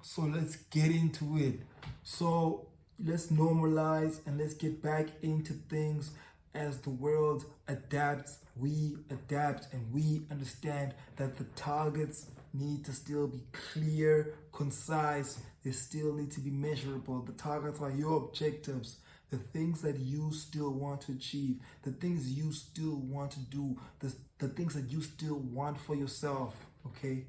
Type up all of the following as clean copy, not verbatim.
So let's get into it. So let's normalize and let's get back into things as the world adapts. We adapt and we understand that the targets need to still be clear, concise, they still need to be measurable. The targets are your objectives, the things that you still want to achieve, the things you still want to do, the things that you still want for yourself, okay?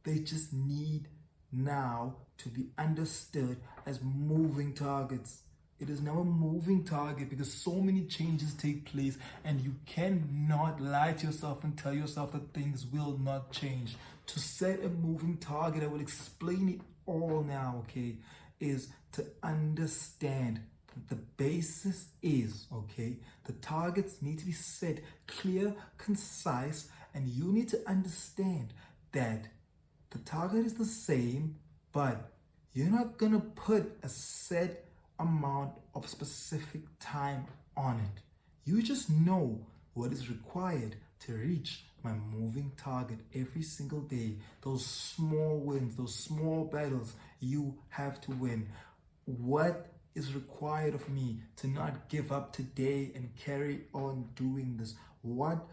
They just need now to be understood as moving targets. It is now a moving target because so many changes take place, and you cannot lie to yourself and tell yourself that things will not change. To set a moving target, I will explain it all now, okay, is to understand that the basis is, okay, the targets need to be set clear, concise, and you need to understand that the target is the same, but you're not gonna put a set amount of specific time on it. You just know what is required to reach my moving target every single day. Those small wins, those small battles you have to win. What is required of me to not give up today and carry on doing this? What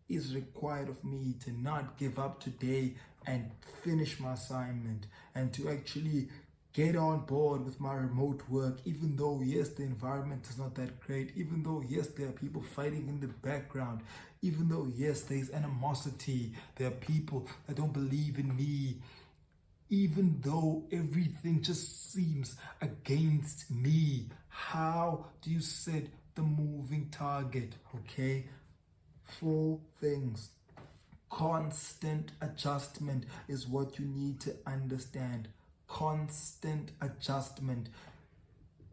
is required of me to not give up today and finish my assignment and to actually get on board with my remote work, even though, yes, the environment is not that great, even though, yes, there are people fighting in the background, even though, yes, there's animosity, there are people that don't believe in me, even though everything just seems against me. How do you set the moving target? Okay, 4 things. Constant adjustment is what you need to understand. Constant adjustment.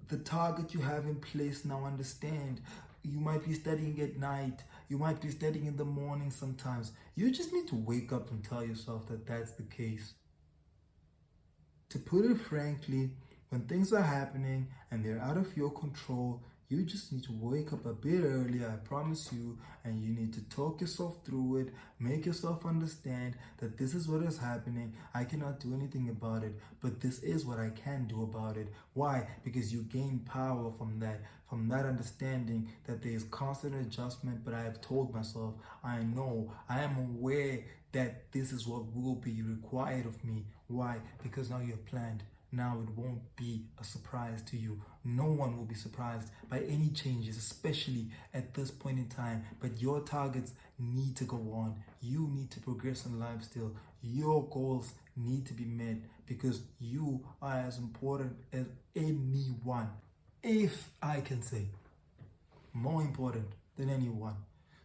The target you have in place now, understand. You might be studying at night. You might be studying in the morning sometimes. You just need to wake up and tell yourself that that's the case. To put it frankly, when things are happening and they're out of your control, you just need to wake up a bit earlier, I promise you, and you need to talk yourself through it, make yourself understand that this is what is happening. I cannot do anything about it, but this is what I can do about it. Why? Because you gain power from that understanding that there is constant adjustment, but I have told myself, I know, I am aware that this is what will be required of me. Why? Because now you have planned. Now it won't be a surprise to you. No one will be surprised by any changes, especially at this point in time. But your targets need to go on. You need to progress in life still. Your goals need to be met because you are as important as anyone. If I can say, more important than anyone.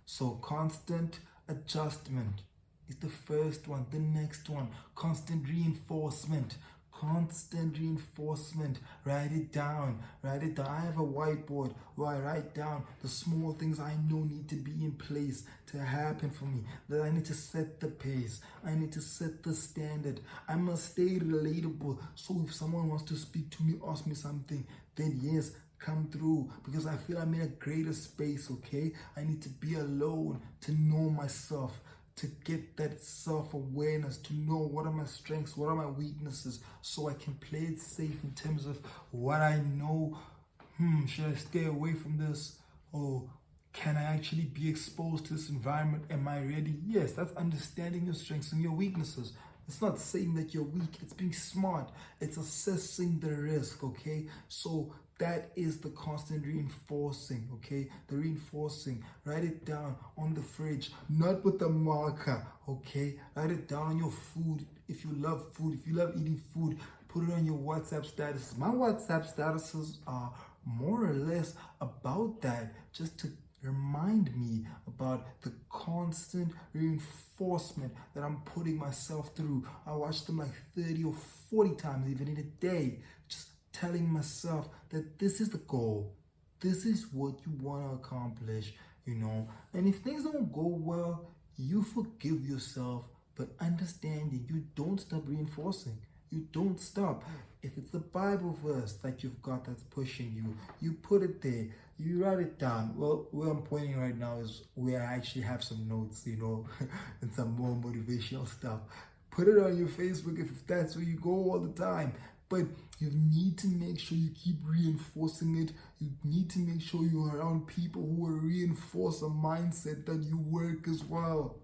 So constant adjustment is the first one. The next one, constant reinforcement. Constant reinforcement. Write it down. Write it down. I have a whiteboard where I write down the small things I know need to be in place to happen for me. That I need to set the pace. I need to set the standard. I must stay relatable. So if someone wants to speak to me, ask me something, then yes, come through, because I feel I'm in a greater space, okay? I need to be alone to know myself, to get that self-awareness, to know what are my strengths, what are my weaknesses, so I can play it safe in terms of what I know. Should I stay away from this? Or can I actually be exposed to this environment? Am I ready? Yes, that's understanding your strengths and your weaknesses. It's not saying that you're weak, it's being smart. It's assessing the risk, okay? So that is the constant reinforcing, okay? The reinforcing. Write it down on the fridge, not with a marker, okay? Write it down on your food. If you love food, if you love eating food, put it on your WhatsApp status. My WhatsApp statuses are more or less about that, just to remind me about the constant reinforcement that I'm putting myself through. I watch them like 30 or 40 times even in a day, just telling myself that this is the goal. This is what you want to accomplish, you know. And if things don't go well, you forgive yourself, but understanding you don't stop reinforcing. You don't stop. If it's the Bible verse that you've got that's pushing you, you put it there. You write it down. Well, where I'm pointing right now is where I actually have some notes, you know, and some more motivational stuff. Put it on your Facebook if that's where you go all the time. But you need to make sure you keep reinforcing it. You need to make sure you're around people who will reinforce a mindset that you work as well.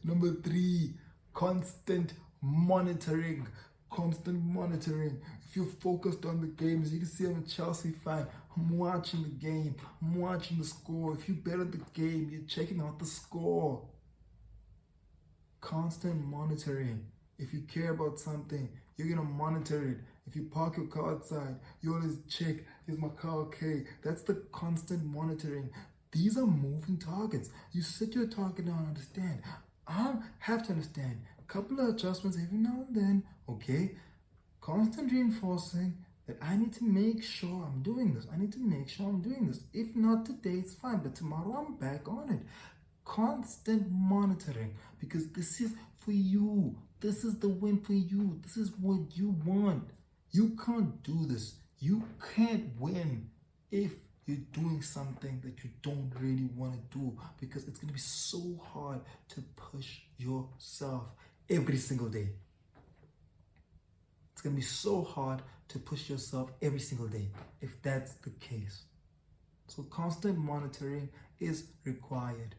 Number 3, constant monitoring. Constant monitoring. If you're focused on the games, you can see I'm a Chelsea fan. I'm watching the game. I'm watching the score. If you bet on the game, you're checking out the score. Constant monitoring. If you care about something, you're gonna monitor it. If you park your car outside, you always check, is my car okay? That's the constant monitoring. These are moving targets. You set your target down and understand. I have to understand a couple of adjustments every now and then, okay? Constant reinforcing that I need to make sure I'm doing this. I need to make sure I'm doing this. If not today, it's fine, but tomorrow I'm back on it. Constant monitoring, because this is for you. This is the win for you. This is what you want. You can't do this. You can't win if you're doing something that you don't really want to do, because it's going to be so hard to push yourself every single day. It's going to be so hard to push yourself every single day if that's the case. So constant monitoring is required.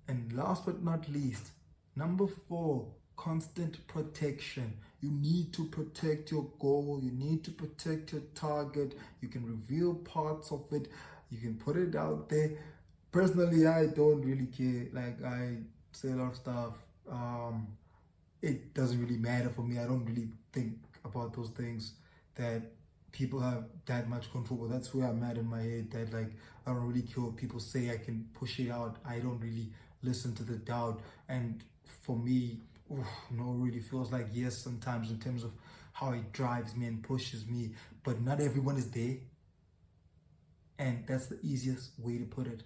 And last but not least, number 4, constant protection. You need to protect your goal. You need to protect your target. You can reveal parts of it. You can put it out there. Personally, I don't really care. Like, I say a lot of stuff. It doesn't really matter for me. I don't really think about those things that people have that much control. But that's where I'm at in my head, that like, I don't really care what people say. I can push it out. I don't really listen to the doubt. And for me, no, it really feels like yes sometimes in terms of how it drives me and pushes me, but not everyone is there. And that's the easiest way to put it.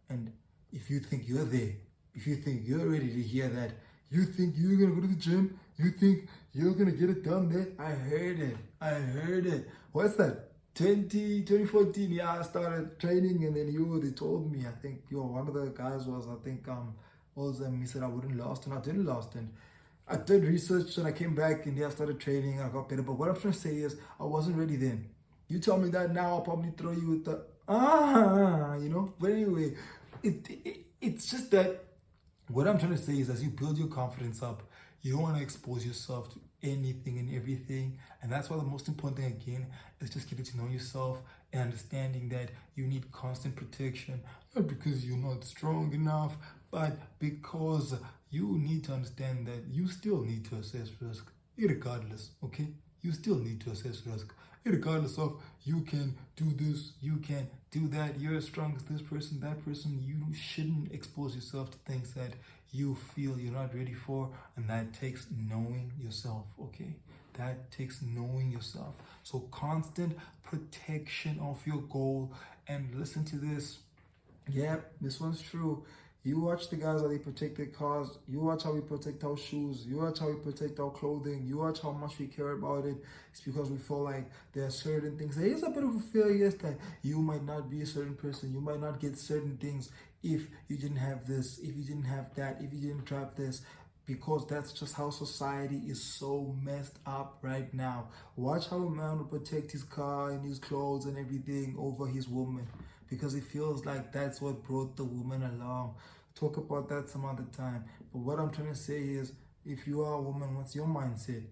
And if you think you're there, if you think you're ready to hear that, you think you're gonna go to the gym, you think you're gonna get it done there, I heard it. What's that? 2014, yeah, I started training, and then they told me, I think one of the guys was, he said I wouldn't last, and I didn't last. And I did research and I came back and I started training and I got better. But what I'm trying to say is I wasn't ready then. You tell me that now, I'll probably throw you with the But anyway, it's just that what I'm trying to say is, as you build your confidence up, you don't want to expose yourself to anything and everything. And that's why the most important thing again is just getting to know yourself and understanding that you need constant protection, not because you're not strong enough, but because you need to understand that you still need to assess risk, irregardless, okay? You still need to assess risk, irregardless of you can do this, you can do that, you're as strong as this person, that person. You shouldn't expose yourself to things that you feel you're not ready for, and that takes knowing yourself, okay? That takes knowing yourself. So constant protection of your goal. And listen to this. Yeah, this one's true. You watch the guys how they protect their cars. You watch how we protect our shoes. You watch how we protect our clothing. You watch how much we care about it. It's because we feel like there are certain things. There is a bit of a fear, yes, that you might not be a certain person. You might not get certain things if you didn't have this, if you didn't have that, if you didn't drop this. Because that's just how society is so messed up right now. Watch how a man will protect his car and his clothes and everything over his woman, because it feels like that's what brought the woman along. Talk about that some other time. But what I'm trying to say is, if you are a woman, what's your mindset?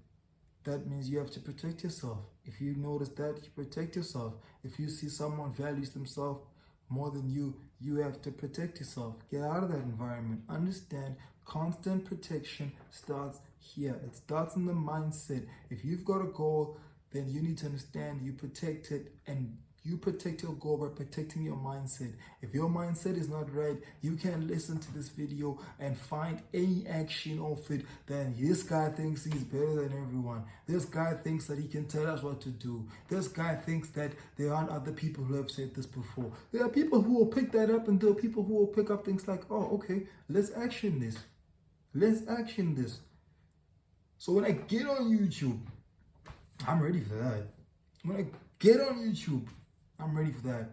That means you have to protect yourself. If you notice that, you protect yourself. If you see someone values themselves more than you, you have to protect yourself. Get out of that environment. Understand, constant protection starts here. It starts in the mindset. If you've got a goal, then you need to understand you protect it, and you protect your goal by protecting your mindset. If your mindset is not right, you can listen to this video and find any action of it. Then this guy thinks he's better than everyone. This guy thinks that he can tell us what to do. This guy thinks that there aren't other people who have said this before. There are people who will pick that up, and there are people who will pick up things like, oh, okay, let's action this. Let's action this. So when I get on YouTube, I'm ready for that. When I get on YouTube, I'm ready for that.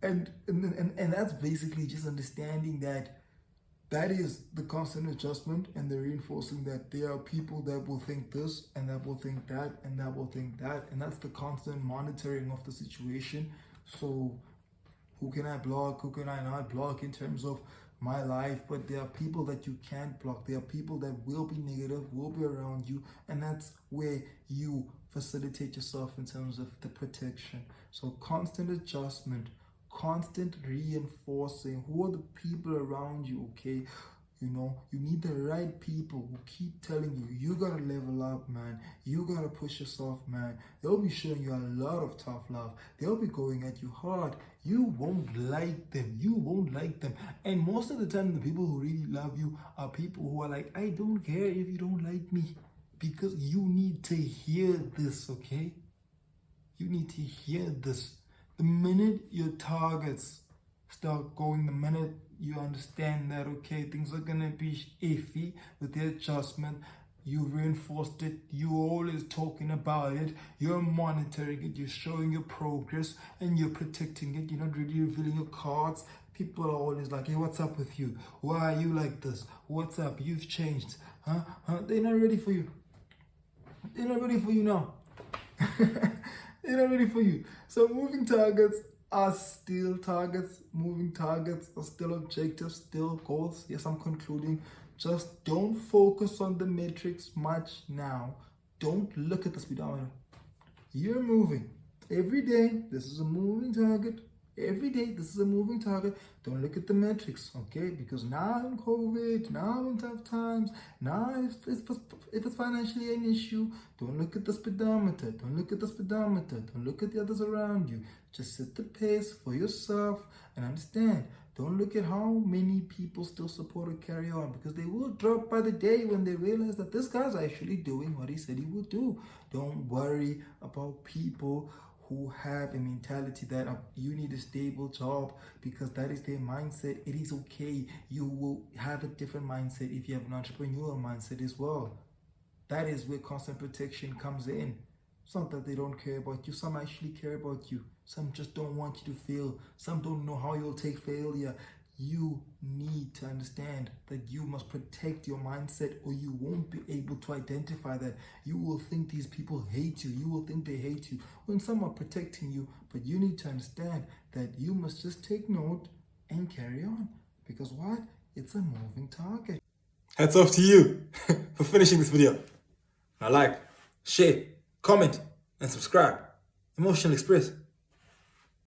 And that's basically just understanding that That is the constant adjustment and the reinforcing that there are people that will think this and that will think that and that will think that. And that's the constant monitoring of the situation. So who can I block? Who can I not block in terms of my life? But there are people that you can't block. There are people that will be negative, will be around you. And that's where you facilitate yourself in terms of the protection. So constant adjustment, constant reinforcing. Who are the people around you? Okay, you need the right people who keep telling you, you gotta level up, man. You gotta push yourself, man. They'll be showing you a lot of tough love. They'll be going at you hard. You won't like them. You won't like them. And most of the time, the people who really love you are people who are like, I don't care if you don't like me. Because you need to hear this, okay? You need to hear this. The minute your targets start going, the minute you understand that, okay, things are going to be iffy with the adjustment, you've reinforced it, you're always talking about it, you're monitoring it, you're showing your progress, and you're protecting it, you're not really revealing your cards. People are always like, hey, what's up with you? Why are you like this? What's up? You've changed. Huh? They're not ready for you. They're not ready for you now. They're not ready for you. So moving targets are still targets. Moving targets are still objectives, still goals. Yes, I'm concluding. Just don't focus on the metrics much now. Don't look at the speedometer. You're moving. Every day, this is a moving target. Every day, this is a moving target. Don't look at the metrics, okay? Because now in COVID, now in tough times, now if it's financially an issue, don't look at the speedometer. Don't look at the speedometer. Don't look at the others around you. Just set the pace for yourself and understand. Don't look at how many people still support or carry on, because they will drop by the day when they realize that this guy's actually doing what he said he would do. Don't worry about people who have a mentality that you need a stable job, because that is their mindset. It is okay. You will have a different mindset if you have an entrepreneurial mindset as well. That is where constant protection comes in. It's not that they don't care about you. Some actually care about you. Some just don't want you to fail. Some don't know how you'll take failure. You need to understand that you must protect your mindset, or you won't be able to identify that. You will think these people hate you. You will think they hate you when some are protecting you. But you need to understand that you must just take note and carry on. Because what? It's a moving target. Hats off to you for finishing this video. Now like, share, comment, and subscribe. Emotional Express.